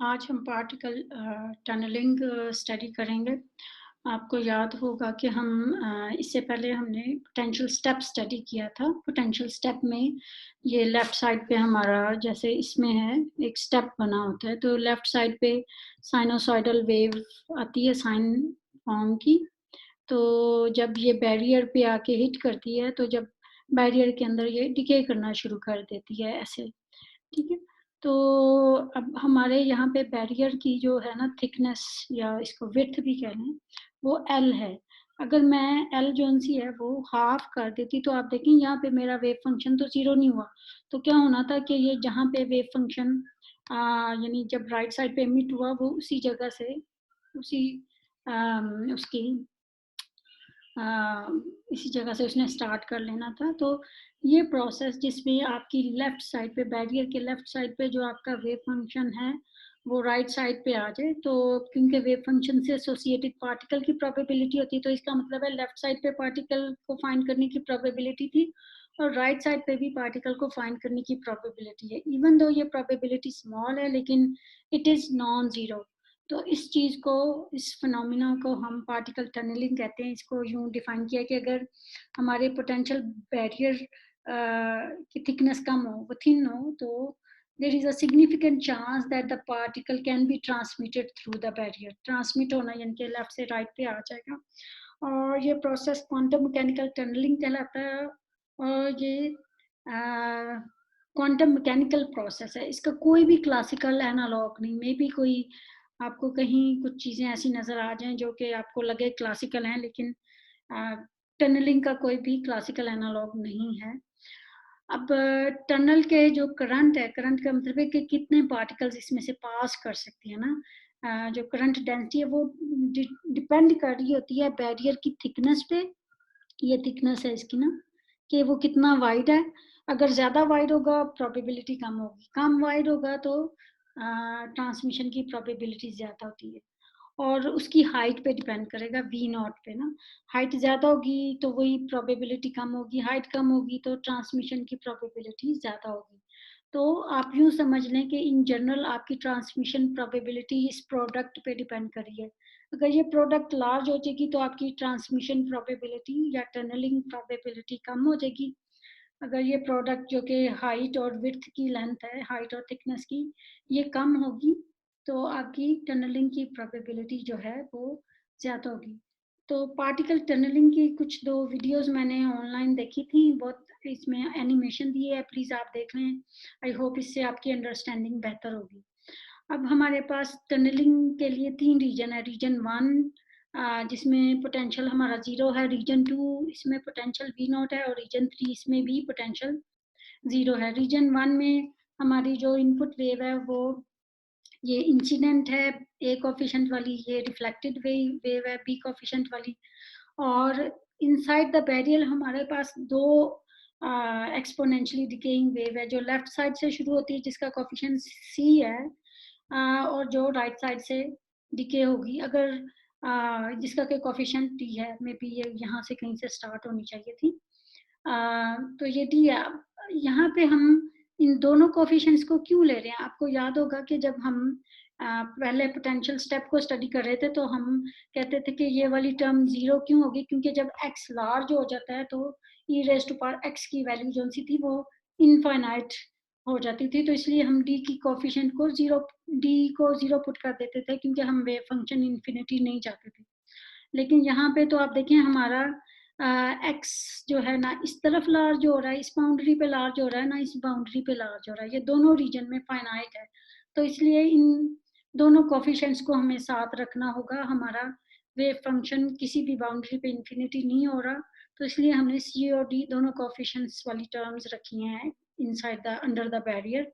आज हम particle tunnelling study करेंगे। आपको याद होगा कि हम इससे पहले हमने पोटेंशियल स्टेप स्टडी किया था। पोटेंशियल स्टेप में ये लेफ़्ट साइड पे हमारा जैसे इसमें है, एक स्टेप बना होता है, तो लेफ़्ट साइड पे साइनोसॉइडल वेव आती है साइन फॉर्म की। तो जब ये बैरियर पे आके हिट करती है, तो जब बैरियर के अंदर ये डिके करना शुरू कर देती है ऐसे। ठीक है? तो अब हमारे यहाँ पे बैरियर की जो है ना थिकनेस या इसको विड्थ भी कह लें, वो एल है। अगर मैं एल जो-सी है वो हाफ़ कर देती तो आप देखें यहाँ पे मेरा वेव फंक्शन तो 0 नहीं हुआ। तो क्या होना था कि ये जहाँ पे वेव फंक्शन यानी जब राइट साइड पे एमिट हुआ वो उसी जगह से उसी उसकी अ, इसी जगह से उसने स्टार्ट कर लेना था। तो ये प्रोसेस जिसमें आपकी लेफ्ट साइड पे बैरियर के लेफ्ट साइड पे जो आपका वेव फंक्शन है, वो राइट साइड पे आ जाए, तो क्योंकि वेव फंक्शन से एसोसिएटेड पार्टिकल की प्रोबेबिलिटी होती है, तो इसका मतलब है लेफ्ट साइड पे पार्टिकल को फाइंड करने की प्रोबेबिलिटी थी और राइट साइड पे भी पार्टिकल को फाइंड करने की प्रोबेबिलिटी है। इवन दो ये प्रोबेबिलिटी स्मॉल है, लेकिन इट इज़ नॉन ज़ीरो। तो इस चीज़ को, इस फिनोमेना को हम पार्टिकल टनलिंग कहते हैं। इसको यूँ डिफाइन किया कि अगर हमारे पोटेंशियल बैरियर की थिकनेस कम हो, वो थिन हो, तो there is a significant chance that the particle can be transmitted through the barrier. Transmit होना यानी कि लेफ्ट से राइट पे आ जाएगा और ये प्रोसेस क्वांटम मैकेनिकल टनलिंग कहलाता है और ये क्वांटम मैकेनिकल प्रोसेस है। इसका कोई भी क्लासिकल एनालॉग नहीं। मे बी कोई आपको कहीं कुछ चीज़ें ऐसी नज़र आ जाएँ जो कि आपको लगे क्लासिकल हैं, लेकिन टनलिंग का कोई भी क्लासिकल एनालॉग नहीं है। अब टनल के जो करंट है, करंट का मतलब है कि कितने पार्टिकल्स इसमें से पास कर सकती है ना। जो करंट डेंसिटी है वो डिपेंड कर रही होती है बैरियर की थिकनेस पे। ये थिकनेस है इसकी ना, कि वो कितना वाइड है। अगर ज़्यादा वाइड होगा प्रोबेबिलिटी कम होगी, कम वाइड होगा तो ट्रांसमिशन की प्रोबेबिलिटी ज़्यादा होती है। और उसकी हाइट पे डिपेंड करेगा वी नॉट पे ना। हाइट ज़्यादा होगी तो वही प्रोबेबिलिटी कम होगी, हाइट कम होगी तो ट्रांसमिशन की प्रोबेबिलिटी ज़्यादा होगी। तो आप यूँ समझ लें कि इन जनरल आपकी ट्रांसमिशन प्रोबेबिलिटी इस प्रोडक्ट पे डिपेंड कर रही है। अगर ये प्रोडक्ट लार्ज हो जाएगी तो आपकी ट्रांसमिशन प्रोबेबिलिटी या टनलिंग प्रोबेबिलिटी कम हो जाएगी। अगर ये प्रोडक्ट जो कि हाइट और विड्थ की लेंथ है, हाइट और थिकनेस की, ये कम होगी, तो आपकी टनलिंग की प्रोबेबिलिटी जो है वो ज़्यादा होगी। तो पार्टिकल टनलिंग की कुछ 2 वीडियोज़ मैंने ऑनलाइन देखी थी, बहुत इसमें एनिमेशन दिए है, प्लीज़ आप देख लें। आई होप इससे आपकी अंडरस्टैंडिंग बेहतर होगी। अब हमारे पास टनलिंग के लिए 3 रीजन है। रीजन 1 जिसमें पोटेंशियल हमारा 0 है, रीजन 2 इसमें पोटेंशियल V नॉट है और रीजन 3 इसमें भी पोटेंशियल 0 है। रीजन 1 में हमारी जो इनपुट वेव है वो ये इंसिडेंट है A कोएफिशिएंट वाली, ये रिफ्लेक्टेड वेव है B कोएफिशिएंट वाली। और इनसाइड द बैरियर हमारे पास 2 एक्सपोनेंशियली डिकेइंग वेव है, जो लेफ्ट साइड से शुरू होती है जिसका कोएफिशिएंट C है, और जो राइट साइड से डिके होगी अगर जिसका कि कोएफिशिएंट D है। मे बी ये यहाँ से कहीं से स्टार्ट होनी चाहिए थी। तो ये D है। यहाँ पे हम इन दोनों कोएफिशिएंट्स को क्यों ले रहे हैं? आपको याद होगा कि जब हम पहले पोटेंशियल स्टेप को स्टडी कर रहे थे तो हम कहते थे कि ये वाली टर्म 0 क्यों होगी? क्योंकि जब x लार्ज हो जाता है तो e raise to power x की वैल्यू जो-सी थी वो इनफाइनाइट हो जाती थी, तो इसलिए हम D की कोएफिशिएंट को 0 D को 0 पुट कर देते थे क्योंकि हम वेव फंक्शन इन्फिनिटी नहीं चाहते थे। लेकिन यहाँ पे तो आप देखें हमारा x जो है ना इस तरफ लार्ज हो रहा है, इस बाउंड्री पे लार्ज हो रहा है, ना इस बाउंड्री पे लार्ज हो रहा है। ये दोनों रीजन में फाइनाइट है। तो इसलिए इन दोनों कोएफिशिएंट्स को हमें साथ रखना होगा। हमारा वेव फंक्शन किसी भी बाउंड्री पे इन्फिनिटी नहीं हो रहा, तो इसलिए हमने C और D दोनों कोएफिशिएंट्स वाली टर्म्स रखी हैं inside the under the barrier.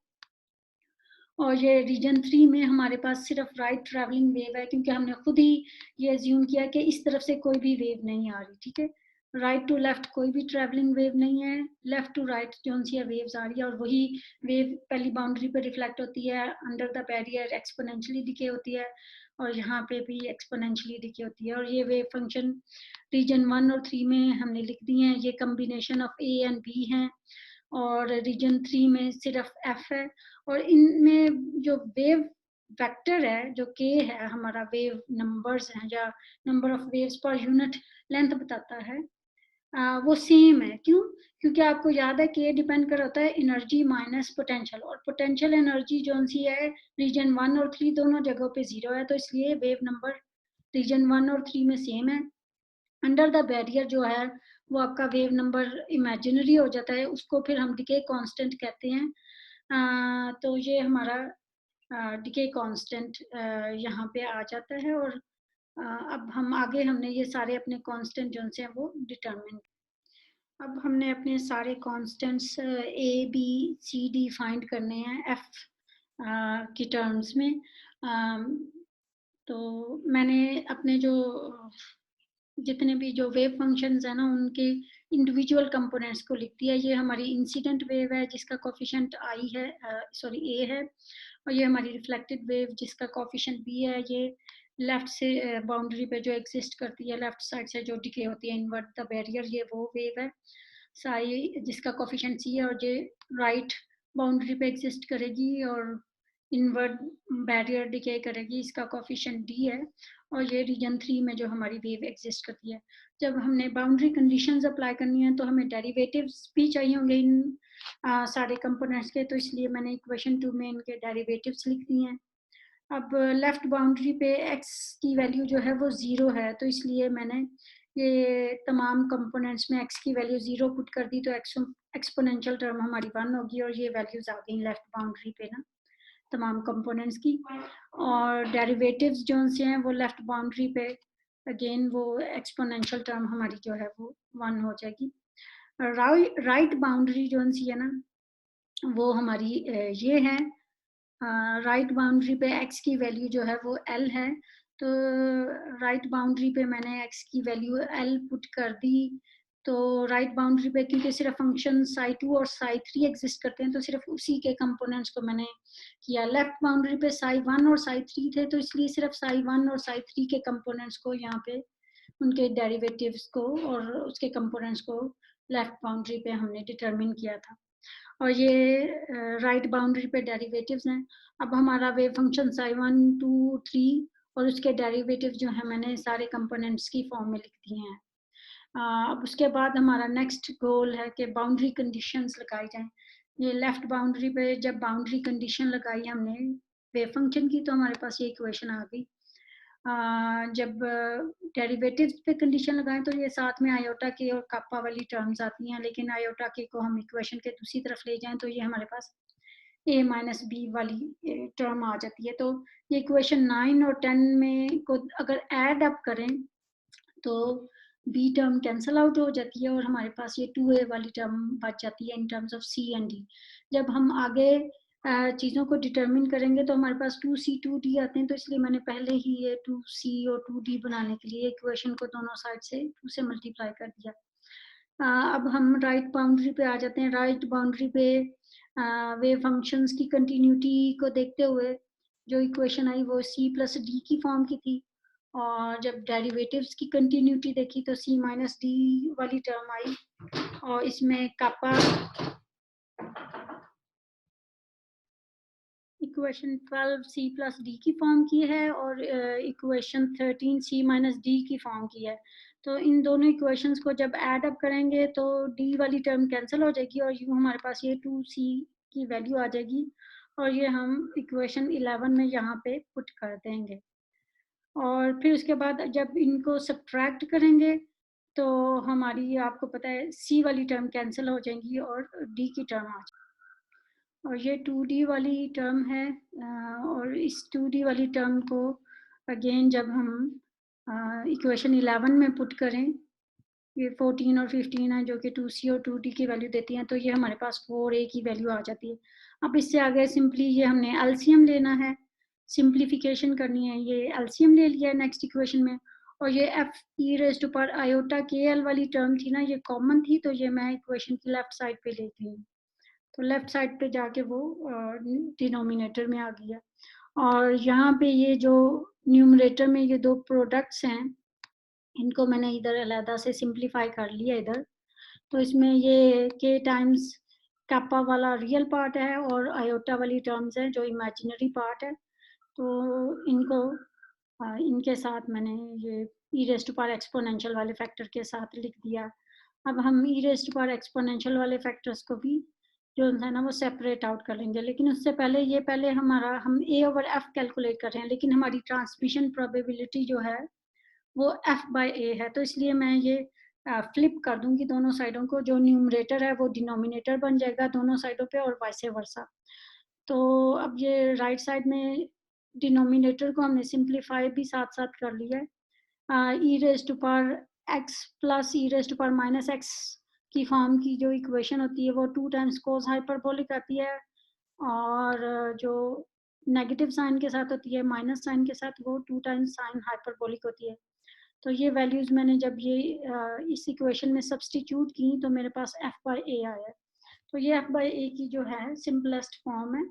और ये रीजन 3 में हमारे पास सिर्फ राइट ट्रैवलिंग वेव है क्योंकि हमने खुद ही ये अज्यूम किया कि इस तरफ से कोई भी वेव नहीं आ रही, ठीक है। राइट टू लेफ्ट कोई भी ट्रैवलिंग वेव नहीं है, लेफ्ट टू राइट जो सी वेव्स आ रही है और वही वेव पहली बाउंड्री पे रिफ्लेक्ट होती है, under the barrier exponentially decay होती है और यहाँ पे भी एक्सपोनेंशियली डिके होती है। और ये वेव फंक्शन रीजन 1 और 3 में हमने लिख दी हैं। ये combination of A and B हैं और रीजन 3 में सिर्फ F है। और इनमें जो वेव वेक्टर है जो k है, हमारा वेव नंबर्स हैं या number of waves per unit length बताता है, वो सेम है। क्यों? क्योंकि आपको याद है k डिपेंड कर होता है एनर्जी माइनस पोटेंशियल, और पोटेंशियल एनर्जी जो सी है रीजन 1 और 3 दोनों जगहों पे 0 है, तो इसलिए वेव नंबर रीजन 1 और 3 में सेम है। अंडर द बैरियर जो है वो आपका वेव नंबर इमेजिनरी हो जाता है, उसको फिर हम डिके कांस्टेंट कहते हैं। तो ये हमारा डिके कांस्टेंट यहाँ पे आ जाता है, और अब हम आगे हमने ये सारे अपने कांस्टेंट जो से वो डिटरमिन, अब हमने अपने सारे constants A B C D find करने हैं एफ की टर्म्स में। तो मैंने अपने जो जितने भी जो वेव फंक्शंस है ना उनके इंडिविजुअल कंपोनेंट्स को लिख दिया। ये हमारी इंसिडेंट वेव है जिसका कोफिशिएंट आई है, सॉरी ए है, और ये हमारी रिफ्लेक्टेड वेव जिसका कोफिशिएंट बी है। ये लेफ्ट से बाउंड्री पे जो एग्जिस्ट करती है, लेफ्ट साइड से जो डिके होती है इनवर्ट द बैरियर, ये वो वेव है साई जिसका कोफिशिएंट सी है, और ये राइट बाउंड्री पे एग्जिस्ट करेगी और इनवर्ट बैरियर डिके करेगी, इसका कोफिशिएंट डी है, और ये रीजन 3 में जो हमारी वेव एग्जिस्ट करती है। जब हमने बाउंड्री कंडीशंस अप्लाई करनी है तो हमें डेरिवेटिव्स भी चाहिए होंगे इन सारे कंपोनेंट्स के, तो इसलिए मैंने इक्वेशन 2 में इनके डेरिवेटिव्स लिख दिए हैं। अब लेफ्ट बाउंड्री पे x की वैल्यू जो है वो 0 है, तो इसलिए मैंने ये तमाम कंपोनेंट्स में x की वैल्यू 0 पुट कर दी, तो एक्सपोनेंशियल टर्म हमारी 1 होगी, और ये वैल्यूज आ गई लेफ्ट बाउंड्री पे ना तमाम कंपोनेंट्स की। और डेरिवेटिव्स जो से हैं वो लेफ्ट बाउंड्री पे अगेन वो एक्सपोनेंशियल टर्म हमारी जो है वो 1 हो जाएगी। राइट बाउंड्री जो सी है ना वो हमारी ये है, राइट बाउंड्री पे x की वैल्यू जो है वो l है, तो राइट बाउंड्री पे मैंने x की वैल्यू l पुट कर दी। तो राइट बाउंड्री पे क्योंकि सिर्फ फंक्शन साई 2 और साई 3 एग्जिस्ट करते हैं, तो सिर्फ उसी के कंपोनेंट्स को मैंने किया। लेफ्ट बाउंड्री पे साई 1 और साई 3 थे, तो इसलिए सिर्फ साई 1 और साई 3 के कंपोनेंट्स को यहाँ पे उनके डेरिवेटिव्स को और उसके कंपोनेंट्स को लेफ्ट बाउंड्री पे हमने डिटरमिन किया था, और ये राइट बाउंड्री पे डेरिवेटिव्स हैं। अब हमारा वेव फंक्शन साई 1 2 3 और उसके डेरिवेटिव जो है मैंने सारे कंपोनेंट्स की फॉर्म में लिख दिए हैं। अब उसके बाद हमारा नेक्स्ट गोल है कि बाउंड्री कंडीशंस लगाई जाएं। ये लेफ्ट बाउंड्री पे जब बाउंड्री कंडीशन लगाई हमने वेव फंक्शन की, तो हमारे पास ये इक्वेशन आ गई। जब डेरिवेटिव पे कंडीशन लगाएं तो ये साथ में आयोटा के और कापा वाली टर्म्स आती हैं, लेकिन आयोटा के को हम इक्वेशन के दूसरी तरफ ले जाएं तो ये हमारे पास a माइनस बी वाली टर्म आ जाती है। तो ये इक्वेशन 9 और 10 में को अगर ऐड अप करें तो बी टर्म कैंसल आउट हो जाती है और हमारे पास ये 2a वाली टर्म बच जाती है in terms of C and D. जब हम आगे चीज़ों को डिटरमिन करेंगे तो हमारे पास 2c 2d आते हैं, तो इसलिए मैंने पहले ही ये 2c और 2d बनाने के लिए इक्वेशन को दोनों साइड से 2 से मल्टीप्लाई कर दिया। अब हम राइट बाउंड्री पे आ जाते हैं। राइट बाउंड्री पे वेव फंक्शंस की कंटिन्यूटी को देखते हुए जो इक्वेशन आई वो c प्लस डी की फॉर्म की थी, और जब डेरिवेटिव्स की कंटिन्यूटी देखी तो c माइनस डी वाली टर्म आई, और इसमें कापा इक्वेशन 12 c प्लस डी की फॉर्म की है और इक्वेशन 13 c माइनस डी की फॉर्म की है। तो इन दोनों इक्वेशंस को जब ऐड अप करेंगे तो d वाली टर्म कैंसिल हो जाएगी और यूँ हमारे पास ये 2c की वैल्यू आ जाएगी, और ये हम इक्वेशन 11 में यहाँ पे पुट कर देंगे। और फिर उसके बाद जब इनको सब्ट्रैक्ट करेंगे तो हमारी आपको पता है c वाली टर्म कैंसिल हो जाएंगी और d की टर्म आ जाएगी, और ये 2d वाली टर्म है। और इस 2d वाली टर्म को अगेन जब हम इक्वेशन 11 में पुट करें, ये 14 और 15 है जो कि 2c और 2d की वैल्यू देती हैं, तो ये हमारे पास 4a की वैल्यू आ जाती है। अब इससे आगे सिंपली ये हमने एलसीएम लेना है, सिंप्लीफिकेशन करनी है, ये एलसीएम ले लिया है नेक्स्ट इक्वेशन में, और ये F E raise to power iota के एल वाली टर्म थी ना, ये कॉमन थी, तो ये मैं इक्वेशन की लेफ्ट साइड पे ले गई हूँ, तो लेफ्ट साइड पे जाके वो डिनोमिनेटर में आ गया। और यहाँ पे ये जो न्यूमरेटर में ये दो प्रोडक्ट्स हैं इनको मैंने इधर अलहदा से सिंप्लीफाई कर लिया इधर, तो इसमें ये k टाइम्स कापा वाला रियल पार्ट है और आयोटा वाली टर्म्स है जो इमेजिनरी पार्ट है। तो इनके साथ मैंने ये E raise to power exponential वाले फैक्टर के साथ लिख दिया। अब हम E raise to power exponential वाले फैक्टर्स को भी जो है ना वो सेपरेट आउट कर लेंगे। लेकिन उससे पहले हम ए ओवर एफ कैलकुलेट कर रहे हैं, लेकिन हमारी ट्रांसमिशन प्रोबेबिलिटी जो है वो एफ बाय ए है। तो इसलिए मैं ये फ्लिप कर दूंगी दोनों साइडों को, जो न्यूमरेटर है वो डिनोमिनेटर बन जाएगा दोनों साइडों पे और वाइस वर्सा। तो अब ये राइट साइड में डिनोमिनेटर को हमने सिंप्लीफाई भी साथ साथ कर लिया है। E raise to power x plus e raise to power minus x की फॉर्म की जो इक्वेशन होती है वो 2 टाइम्स कोस हाइपरबोलिक आती है, और जो नेगेटिव साइन के साथ होती है माइनस साइन के साथ वो 2 टाइम्स साइन हाइपरबोलिक होती है। तो ये वैल्यूज मैंने जब ये इस इक्वेशन में सब्सटीट्यूट की तो मेरे पास एफ बाई ए आया। तो ये एफ बाई ए की जो है सिंपलेस्ट फॉर्म है।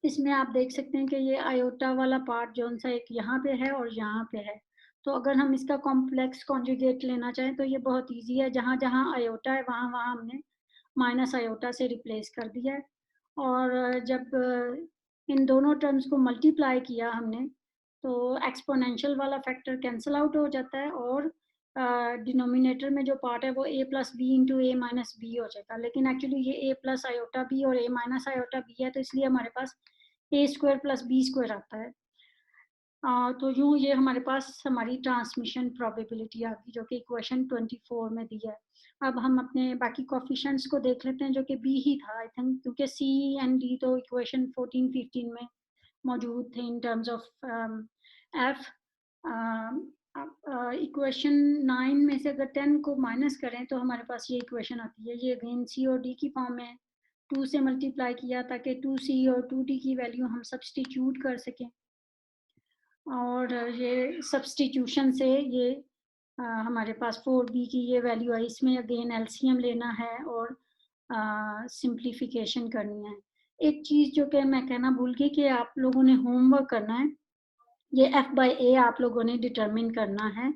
इसमें आप देख सकते हैं कि ये आयोटा वाला पार्ट जो सा एक यहाँ पे है और यहाँ पे है। तो अगर हम इसका कॉम्प्लेक्स कॉन्जुगेट लेना चाहें तो ये बहुत इजी है, जहाँ जहाँ आयोटा है वहाँ वहाँ हमने माइनस आयोटा से रिप्लेस कर दिया है। और जब इन दोनों टर्म्स को मल्टीप्लाई किया हमने तो एक्सपोनेंशियल वाला फैक्टर कैंसिल आउट हो जाता है, और डिनोमिनेटर में जो पार्ट है वो a plus B into A minus B हो जाएगा। लेकिन एक्चुअली ये a प्लस आयोटा बी और a माइनस आयोटा बी है, तो इसलिए हमारे पास a square plus B square आता है। तो यूँ ये हमारे पास हमारी ट्रांसमिशन प्रोबेबिलिटी आ गई, जो कि इक्वेशन 24 में दी है। अब हम अपने बाकी कोफिशिएंट्स को देख लेते हैं, जो कि बी ही था आई थिंक, क्योंकि सी एंड डी तो इक्वेशन 14-15 में मौजूद थे इन टर्म्स ऑफ एफ। इक्वेशन 9 में से अगर 10 को माइनस करें तो हमारे पास ये इक्वेशन आती है। ये अगेन सी और डी की फॉर्म में 2 से मल्टीप्लाई किया ताकि 2c और 2d की वैल्यू हम सब्सटीट्यूट कर सकें, और ये सब्सटीट्यूशन से ये हमारे पास 4b की ये वैल्यू आई। इसमें अगेन एलसीएम लेना है और सिंप्लीफिकेशन करनी है। एक चीज़ जो कि मैं कहना भूल गई कि आप लोगों ने होमवर्क करना है, ये f बाई ए आप लोगों ने डिटरमिन करना है।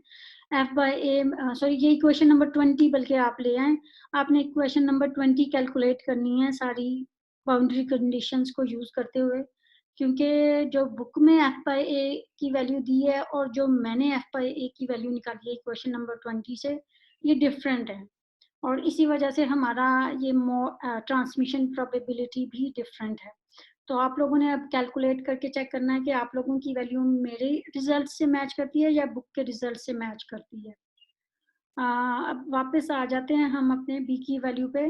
f बाई ए सॉरी ये इक्वेशन नंबर 20 बल्कि आप ले आए। आपने इक्वेशन नंबर 20 कैलकुलेट करनी है सारी बाउंड्री कंडीशंस को यूज़ करते हुए, क्योंकि जो बुक में f बाई ए की वैल्यू दी है और जो मैंने f बाई ए की वैल्यू निकाली है इक्वेशन नंबर 20 से, ये डिफरेंट है, और इसी वजह से हमारा ये ट्रांसमिशन प्रोबेबिलिटी भी डिफरेंट है। तो आप लोगों ने अब कैलकुलेट करके चेक करना है कि आप लोगों की वैल्यू मेरे रिजल्ट से मैच करती है या बुक के रिजल्ट से मैच करती है। अब वापस आ जाते हैं हम अपने बी की वैल्यू पे।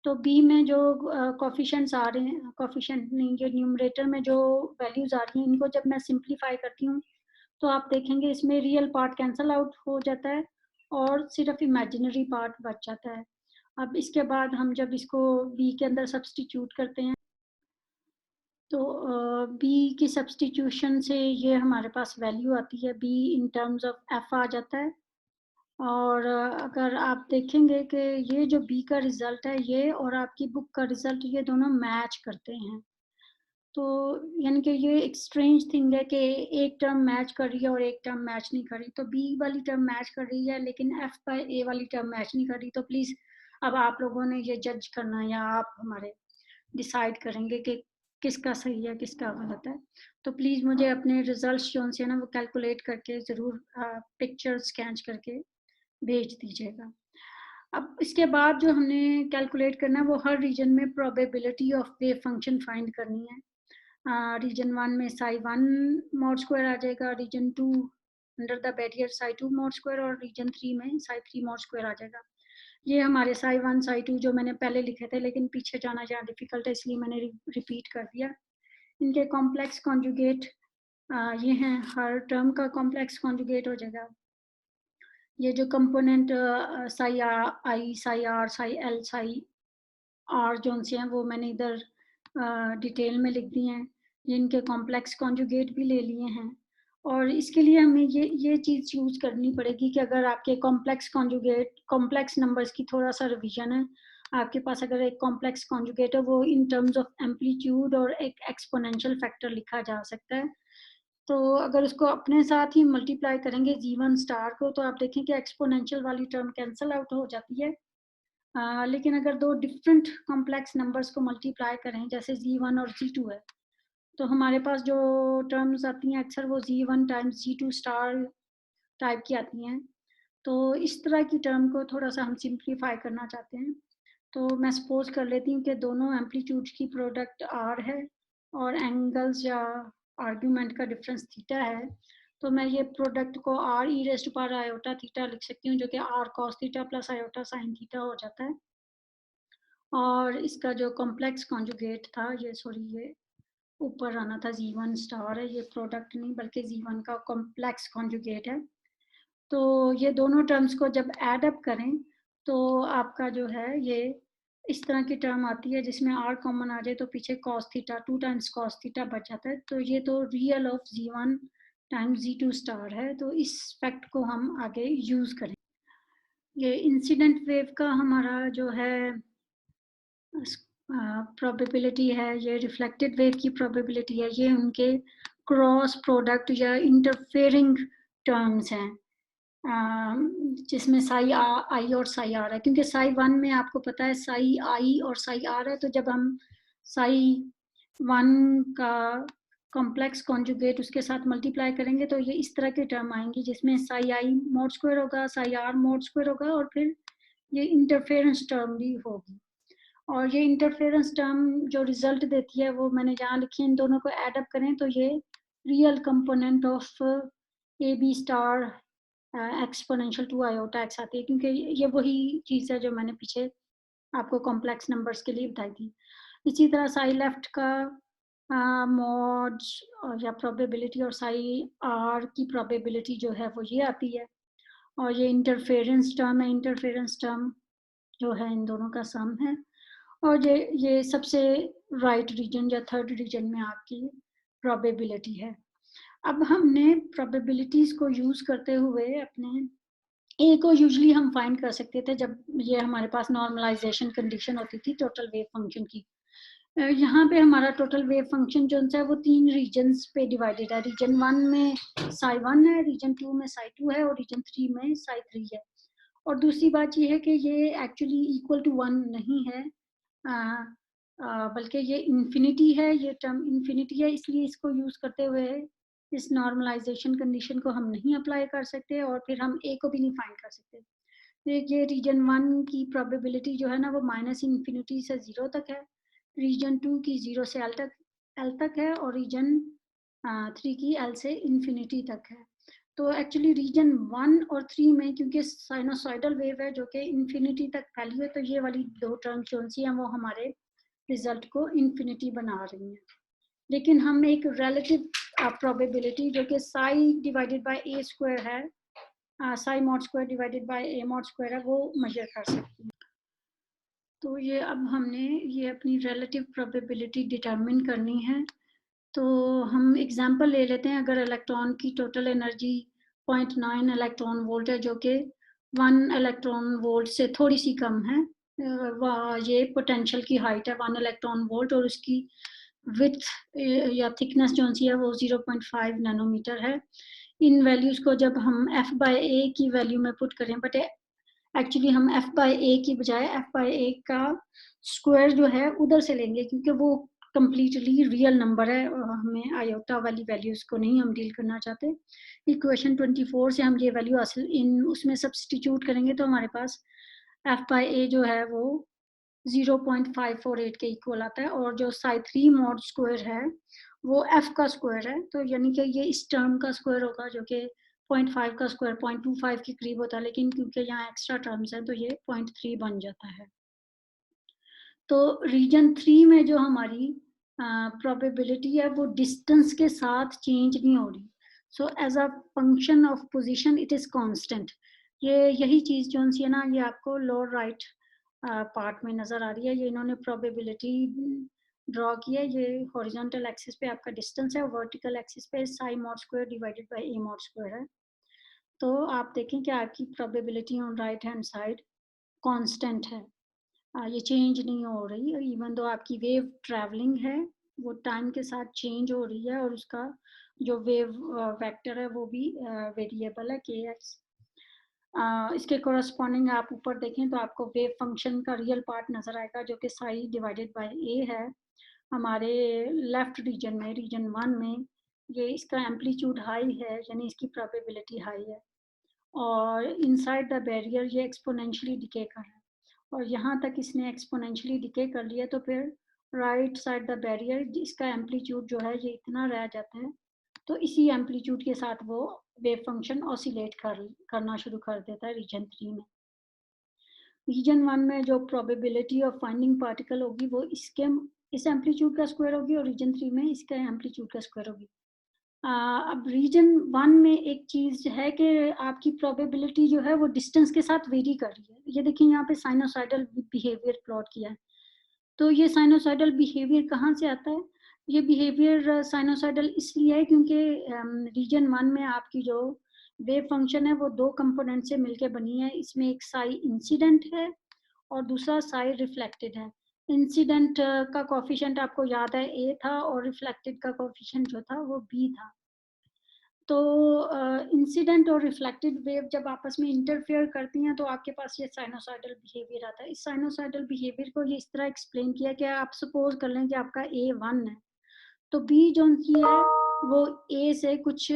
तो बी में जो कोफिशिएंट्स आ रहे हैं, कोफिशिएंट नहीं, जो न्यूमरेटर में जो वैल्यूज आ रही हैं, इनको जब मैं सिंप्लीफाई करती हूँ तो आप देखेंगे इसमें रियल पार्ट कैंसल आउट हो जाता है और सिर्फ इमेजिनरी पार्ट बच जाता है। अब इसके बाद हम जब इसको बी के अंदर सब्सटीट्यूट करते हैं तो बी की सब्सटीट्यूशन से ये हमारे पास वैल्यू आती है, B in terms of F आ जाता है। और अगर आप देखेंगे कि ये जो बी का रिजल्ट है ये और आपकी बुक का रिजल्ट ये दोनों मैच करते हैं। तो यानी कि ये एक स्ट्रेंज थिंग है कि एक टर्म मैच कर रही है और एक टर्म मैच नहीं कर रही। तो बी वाली टर्म मैच कर रही है लेकिन एफ बाय ए वाली टर्म मैच नहीं कर रही। तो प्लीज़ अब आप लोगों ने ये जज करना है या आप हमारे डिसाइड करेंगे कि किसका सही है किसका गलत है। तो प्लीज़ मुझे अपने रिजल्ट्स जो है ना वो कैलकुलेट करके ज़रूर पिक्चर स्कैच करके भेज दीजिएगा। अब इसके बाद जो हमने कैलकुलेट करना है वो हर रीजन में probability of wave function find करनी है। रीजन 1 में साई 1 मॉड स्क्वायर आ जाएगा, region 2 under the barrier psi 2 mod square, और रीजन 3 में साई 3 मॉड स्क्वायर आ जाएगा। ये हमारे साई 1 साई 2 जो मैंने पहले लिखे थे, लेकिन पीछे जाना जहाँ डिफिकल्ट है इसलिए मैंने रिपीट कर दिया। इनके कॉम्प्लेक्स कॉन्जुगेट ये हैं, हर टर्म का कॉम्प्लेक्स कॉन्जुगेट हो जाएगा। ये जो component psi I, psi R, psi L, psi R जो से हैं वो मैंने इधर डिटेल में लिख दिए हैं। ये इनके कॉम्प्लेक्स कॉन्जुगेट भी ले लिए हैं, और इसके लिए हमें ये चीज़ यूज़ करनी पड़ेगी कि अगर आपके कॉम्प्लेक्स कॉन्जुगेट कॉम्प्लेक्स नंबर्स की थोड़ा सा रिवीजन है, आपके पास अगर एक कॉम्प्लेक्स कॉन्जुगेट है वो इन टर्म्स ऑफ एम्पलीट्यूड और एक एक्सपोनेंशियल फैक्टर लिखा जा सकता है। तो अगर उसको अपने साथ ही मल्टीप्लाई करेंगे जी1 स्टार को तो आप देखें कि एक्सपोनेंशियल वाली टर्म कैंसिल आउट हो जाती है। लेकिन अगर दो डिफरेंट कॉम्प्लेक्स नंबर्स को मल्टीप्लाई करें जैसे जी1 और जी2 है तो हमारे पास जो टर्म्स आती हैं अक्सर वो Z1 times Z2 star type की आती हैं। तो इस तरह की टर्म को थोड़ा-सा हम सिम्प्लीफाई करना चाहते हैं। तो मैं सपोज़ कर लेती हूँ कि दोनों एम्पलीट्यूड की प्रोडक्ट R है और एंगल्स या आर्ग्यूमेंट का डिफरेंस थीटा है। तो मैं ये प्रोडक्ट को R e raised to power iota theta लिख सकती हूँ, जो कि R cos theta plus iota sin theta हो जाता है। और इसका जो कॉम्प्लेक्स कॉन्जुगेट था, ये ऊपर आना था Z1 स्टार है, ये प्रोडक्ट नहीं बल्कि Z1 का कॉम्प्लेक्स कॉन्जुगेट है। तो ये दोनों टर्म्स को जब ऐड अप करें तो आपका जो है ये इस तरह की टर्म आती है जिसमें R कॉमन आ जाए तो पीछे cos theta 2 times cos theta बच जाता है। तो ये तो real of Z1 times Z2 star है। तो इस फैक्ट को हम आगे यूज करें। ये इंसिडेंट वेव का हमारा जो है प्रोबेबिलिटी है, ये रिफ्लेक्टेड वेव की प्रोबेबिलिटी है, ये उनके क्रॉस प्रोडक्ट या इंटरफेयरिंग टर्म्स हैं, जिसमें साई आई और साई आर है। क्योंकि साई वन में आपको पता है साई आई और साई आर है, तो जब हम साई वन का कॉम्प्लेक्स कॉन्जुगेट उसके साथ मल्टीप्लाई करेंगे तो ये इस तरह की टर्म आएंगी जिसमें साई आई मोड स्क्वायर होगा, साई आर मोड स्क्वायर होगा और फिर ये इंटरफेरेंस टर्म भी होगी। और ये इंटरफेरेंस टर्म जो रिजल्ट देती है वो मैंने जहाँ लिखी है, इन दोनों को ऐड अप करें तो ये real component of A B star exponential 2 iota x आती है, क्योंकि ये वही चीज़ है जो मैंने पीछे आपको कॉम्प्लेक्स नंबर्स के लिए बताई थी। इसी तरह साई लेफ्ट का मॉड या प्रोबेबिलिटी और साई आर की प्रोबेबिलिटी जो है वो ये आती है। और ये इंटरफेरेंस टर्म है, इंटरफेरेंस टर्म जो है इन दोनों का सम है। और ये सबसे राइट रीजन या थर्ड रीजन में आपकी प्रोबेबिलिटी है। अब हमने प्रोबेबिलिटीज को यूज करते हुए अपने ए को यूजली हम फाइंड कर सकते थे जब ये हमारे पास नॉर्मलाइजेशन कंडीशन होती थी टोटल वेव फंक्शन की। यहाँ पे हमारा टोटल वेव फंक्शन जो है वो 3 रीजन्स पे डिवाइडेड है। रीजन 1 में साई 1 है, रीजन 2 में साई 2 है और रीजन 3 में साई 3 है। और दूसरी बात ये है कि ये एक्चुअली इक्वल टू 1 नहीं है, बल्कि ये इन्फिनिटी है, ये टर्म इन्फिनिटी है, इसलिए इसको यूज करते हुए इस नॉर्मलाइजेशन कंडीशन को हम नहीं अप्लाई कर सकते और फिर हम ए को भी नहीं फाइंड कर सकते। ये रीजन 1 की प्रोबेबिलिटी जो है ना वो माइनस इन्फिनिटी से 0 तक है, रीजन 2 की 0 से एल तक है और रीजन 3 की एल से इन्फिनिटी तक है। तो एक्चुअली रीजन 1 और 3 में क्योंकि साइनोसॉइडल वेव है जो कि इन्फिनिटी तक फैली है, तो ये वाली दो टर्म्स जो सी हैं वो हमारे रिजल्ट को इन्फिनिटी बना रही हैं। लेकिन हम एक रिलेटिव प्रोबेबिलिटी जो कि psi divided by a square है, psi mod square divided by a mod square है, वो मेजर कर सकते हैं। तो ये अब हमने ये अपनी रिलेटिव प्रोबेबिलिटी डिटरमिन करनी है। तो हम एग्जांपल ले लेते हैं। अगर इलेक्ट्रॉन की टोटल एनर्जी 0.9 इलेक्ट्रॉन वोल्ट है जो कि 1 इलेक्ट्रॉन वोल्ट से थोड़ी सी कम है, ये पोटेंशियल की हाइट है 1 इलेक्ट्रॉन वोल्ट और उसकी विड्थ या थिकनेस जो सी है वो 0.5 नैनोमीटर है। इन वैल्यूज को जब हम f बाय a की वैल्यू में पुट करें, बट एक्चुअली हम f बाय a की बजाय f बाय a का स्क्वायर जो है उधर से लेंगे क्योंकि वो कंप्लीटली रियल नंबर है और हमें आयोटा वाली वैल्यूज को नहीं हम डील करना चाहते। इक्वेशन 24 से हम ये वैल्यू हासिल इन उसमें सब्सटीट्यूट करेंगे तो हमारे पास f बाय a जो है वो 0.548 के इक्वल आता है और जो साई 3 मॉड स्क्वायर है वो f का स्क्वायर है। तो यानी कि ये इस टर्म का स्क्वायर होगा जो कि 0.5 का स्क्वायर 0.25 के करीब होता है, लेकिन क्योंकि यहाँ एक्स्ट्रा टर्म्स हैं तो ये 0.3 बन जाता है। तो रीजन 3 में जो हमारी प्रोबेबिलिटी है वो डिस्टेंस के साथ चेंज नहीं हो रही। So as a function of position it is constant. यही चीज जो सी है ना ये आपको लोअर राइट पार्ट में नजर आ रही है। ये इन्होंने प्रोबेबिलिटी ड्रॉ की है। ये हॉरिजॉन्टल एक्सिस पे आपका डिस्टेंस है और वर्टिकल एक्सिस पे Sai mod square divided by a mod square है। तो आप देखें कि आपकी probability on right hand side constant है, ये चेंज नहीं हो रही। इवन दो आपकी वेव ट्रैवलिंग है वो टाइम के साथ चेंज हो रही है और उसका जो वेव वेक्टर है वो भी वेरिएबल है के एक्स। इसके कोरस्पॉन्डिंग आप ऊपर देखें तो आपको वेव फंक्शन का रियल पार्ट नजर आएगा जो कि साई डिवाइडेड बाय ए है हमारे लेफ्ट रीजन में, रीजन 1 में, ये इसका एम्पलीट्यूड हाई है, यानी इसकी प्रोबेबिलिटी हाई है। और इनसाइड द बैरियर ये एक्सपोनेंशियली डिके कर रहा है, और यहाँ तक इसने एक्सपोनेंशियली डिके कर लिया, तो फिर राइट साइड द बैरियर इसका एम्पलीट्यूड जो है ये इतना रह जाता है, तो इसी एम्पलीट्यूड के साथ वो वेव फंक्शन ऑसिलेट करना शुरू कर देता है रीजन 3 में। रीजन 1 में जो प्रोबेबिलिटी ऑफ फाइंडिंग पार्टिकल होगी वो इसके इस एम्पलीट्यूड का स्क्वायर होगी, और रीजन 3 में इसका एम्पलीट्यूड का स्क्वायर होगी। अब रीजन 1 में एक चीज़ है कि आपकी प्रोबेबिलिटी जो है वो डिस्टेंस के साथ वेरी कर रही है। ये देखिए यहाँ पे साइनोसॉइडल बिहेवियर प्लॉट किया है। तो ये साइनोसॉइडल बिहेवियर कहाँ से आता है? ये बिहेवियर साइनोसॉइडल इसलिए है क्योंकि रीजन 1 में आपकी जो वेव फंक्शन है वो 2 कंपोनेंट से मिलके बनी है। इसमें एक साई इंसिडेंट है और दूसरा साई रिफ्लेक्टेड है। इंसिडेंट का कोएफिशिएंट आपको याद है A था, और रिफ्लेक्टेड का कोएफिशिएंट जो था वो B था। तो इंसिडेंट और रिफ्लेक्टेड वेव जब आपस में इंटरफेयर करती हैं तो आपके पास ये साइनोसॉइडल बिहेवियर आता है। इस साइनोसॉइडल बिहेवियर को ये इस तरह एक्सप्लेन किया कि आप सपोज कर लें कि आपका ए 1 है, तो बी जो सी है वो ए से कुछ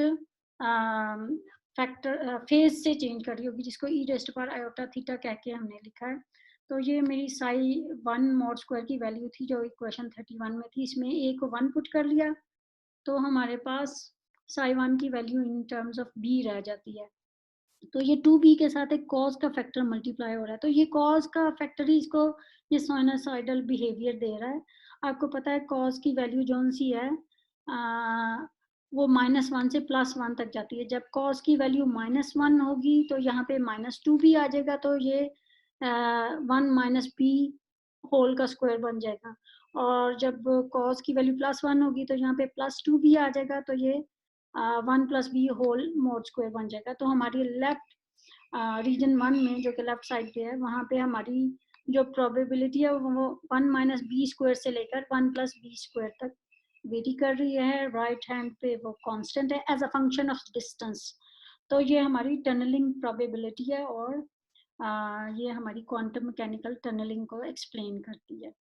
फैक्टर फेज से चेंज कर रही होगी, जिसको ई रेस्ट पर आयोटा थीटा कह के हमने लिखा है। तो ये मेरी साई 1 मॉड स्क्वायर की वैल्यू थी जो इक्वेशन 31 में थी। इसमें ए को 1 पुट कर लिया, तो हमारे पास साई 1 की value in terms of B रह जाती है। तो ये 2b के साथ एक कॉज का फैक्टर मल्टीप्लाई हो रहा है, तो ये कॉज का फैक्टर ही इसको ये साइनोसॉइडल बिहेवियर दे रहा है। आपको पता है कॉज की वैल्यू जौन सी है वो -1 से +1 तक जाती है। जब कॉज की वैल्यू -1 होगी तो यहाँ पे -2b आ जाएगा, तो ये 1 - b होल का स्क्वायर बन जाएगा। और जब कॉज की वैल्यू +1 होगी तो यहाँ पे +2b आ जाएगा, तो ये 1 + b होल मॉड स्क्वायर बन जाएगा। तो हमारी लेफ्ट रीजन 1 में जो कि लेफ्ट साइड पे है, वहाँ पे हमारी जो प्रोबेबिलिटी है वो 1 - b स्क्वायर से लेकर 1 + b स्क्वायर तक वेरी कर रही है। राइट हैंड पे वो कांस्टेंट है as a function of distance. तो ये हमारी टनलिंग प्रोबेबिलिटी है, और ये हमारी क्वांटम मैकेनिकल टनलिंग को एक्सप्लेन करती है।